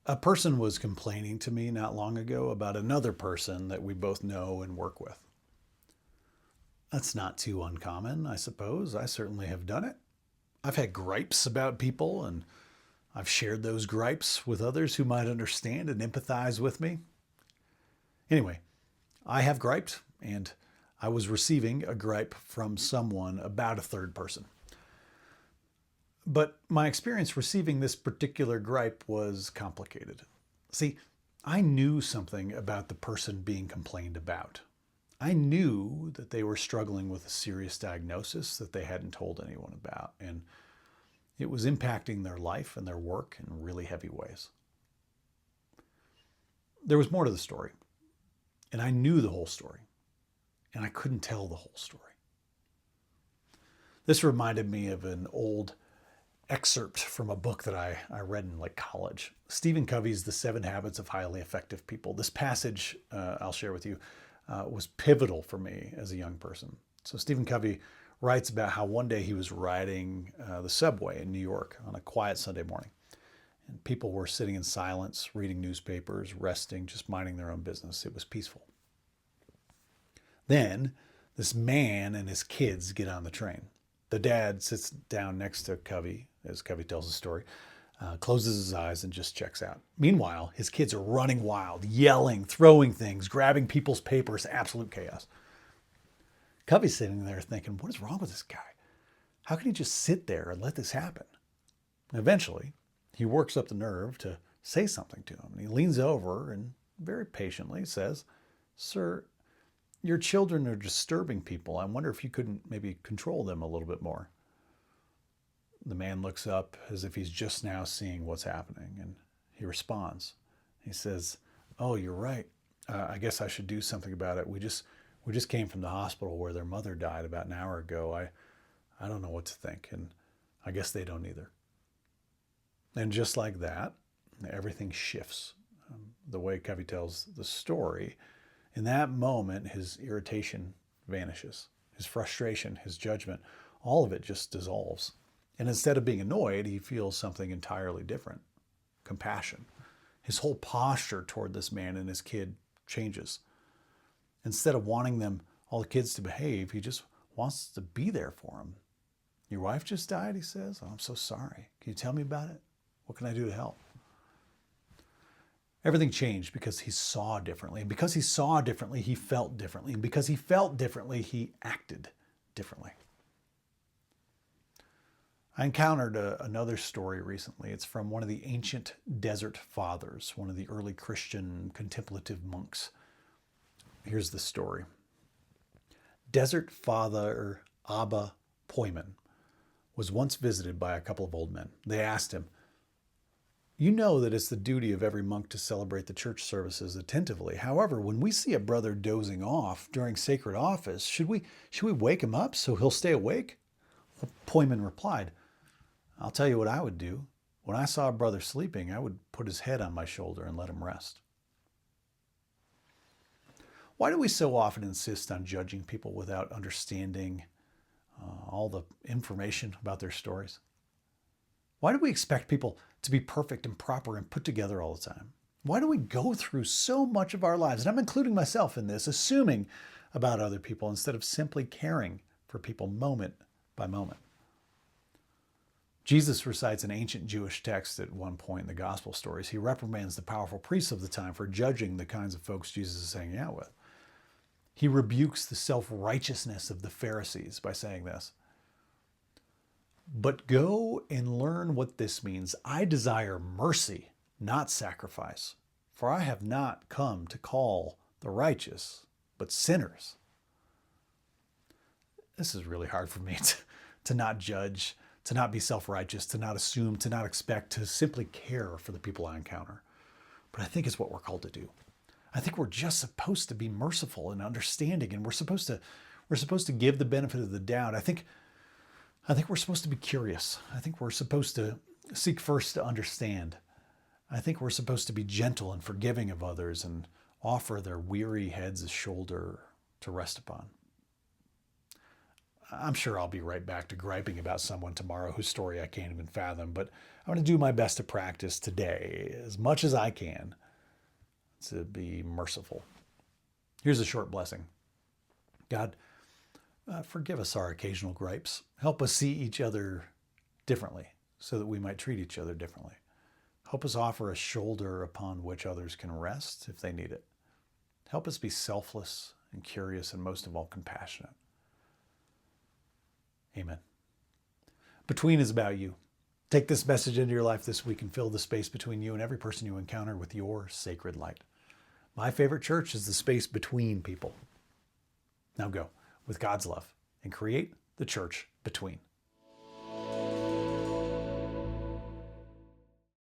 A person was complaining to me not long ago about another person that we both know and work with. That's not too uncommon, I suppose. I certainly have done it. I've had gripes about people, and I've shared those gripes with others who might understand and empathize with me. Anyway, I have griped, and I was receiving a gripe from someone about a third person. But my experience receiving this particular gripe was complicated. See, I knew something about the person being complained about. I knew that they were struggling with a serious diagnosis that they hadn't told anyone about, and it was impacting their life and their work in really heavy ways. There was more to the story, and I knew the whole story, and I couldn't tell the whole story. This reminded me of an old excerpt from a book that I read in like college. Stephen Covey's The 7 Habits of Highly Effective People. This passage I'll share with you was pivotal for me as a young person. So Stephen Covey writes about how one day he was riding the subway in New York on a quiet Sunday morning. And people were sitting in silence, reading newspapers, resting, just minding their own business. It was peaceful. Then this man and his kids get on the train. The dad sits down next to Covey, as Covey tells the story, closes his eyes and just checks out. Meanwhile, his kids are running wild, yelling, throwing things, grabbing people's papers, absolute chaos. Covey's sitting there thinking, what is wrong with this guy? How can he just sit there and let this happen? And eventually, he works up the nerve to say something to him. And he leans over and very patiently says, "Sir, your children are disturbing people. I wonder if you couldn't maybe control them a little bit more." The man looks up as if he's just now seeing what's happening, and he responds. He says, "Oh, you're right. I guess I should do something about it. We just came from the hospital where their mother died about an hour ago. I don't know what to think, and I guess they don't either." And just like that, everything shifts. The way Covey tells the story, in that moment, his irritation vanishes, his frustration, his judgment, all of it just dissolves. And instead of being annoyed, he feels something entirely different, compassion. His whole posture toward this man and his kid changes. Instead of wanting all the kids to behave, he just wants to be there for them. "Your wife just died," he says. "Oh, I'm so sorry. Can you tell me about it? What can I do to help?" Everything changed because he saw differently. And because he saw differently, he felt differently. And because he felt differently, he acted differently. I encountered another story recently. It's from one of the ancient desert fathers, one of the early Christian contemplative monks. Here's the story. Desert Father Abba Poyman was once visited by a couple of old men. They asked him, "You know that it's the duty of every monk to celebrate the church services attentively. However, when we see a brother dozing off during sacred office, should we wake him up so he'll stay awake?" Poyman replied, "I'll tell you what I would do. When I saw a brother sleeping, I would put his head on my shoulder and let him rest." Why do we so often insist on judging people without understanding all the information about their stories? Why do we expect people to be perfect and proper and put together all the time? Why do we go through so much of our lives, and I'm including myself in this, assuming about other people instead of simply caring for people moment by moment? Jesus recites an ancient Jewish text at one point in the gospel stories. He reprimands the powerful priests of the time for judging the kinds of folks Jesus is hanging out with. He rebukes the self-righteousness of the Pharisees by saying this, "But go and learn what this means. I desire mercy, not sacrifice, for I have not come to call the righteous, but sinners." This is really hard for me to not judge, to not be self-righteous, to not assume, to not expect, to simply care for the people I encounter. But I think it's what we're called to do. I think we're just supposed to be merciful and understanding, and we're supposed to give the benefit of the doubt. I think we're supposed to be curious. I think we're supposed to seek first to understand. I think we're supposed to be gentle and forgiving of others and offer their weary heads a shoulder to rest upon. I'm sure I'll be right back to griping about someone tomorrow whose story I can't even fathom, but I'm going to do my best to practice today as much as I can to be merciful. Here's a short blessing. God, forgive us our occasional gripes. Help us see each other differently so that we might treat each other differently. Help us offer a shoulder upon which others can rest if they need it. Help us be selfless and curious and most of all compassionate. Amen. Between is about you. Take this message into your life this week and fill the space between you and every person you encounter with your sacred light. My favorite church is the space between people. Now go with God's love and create the church between.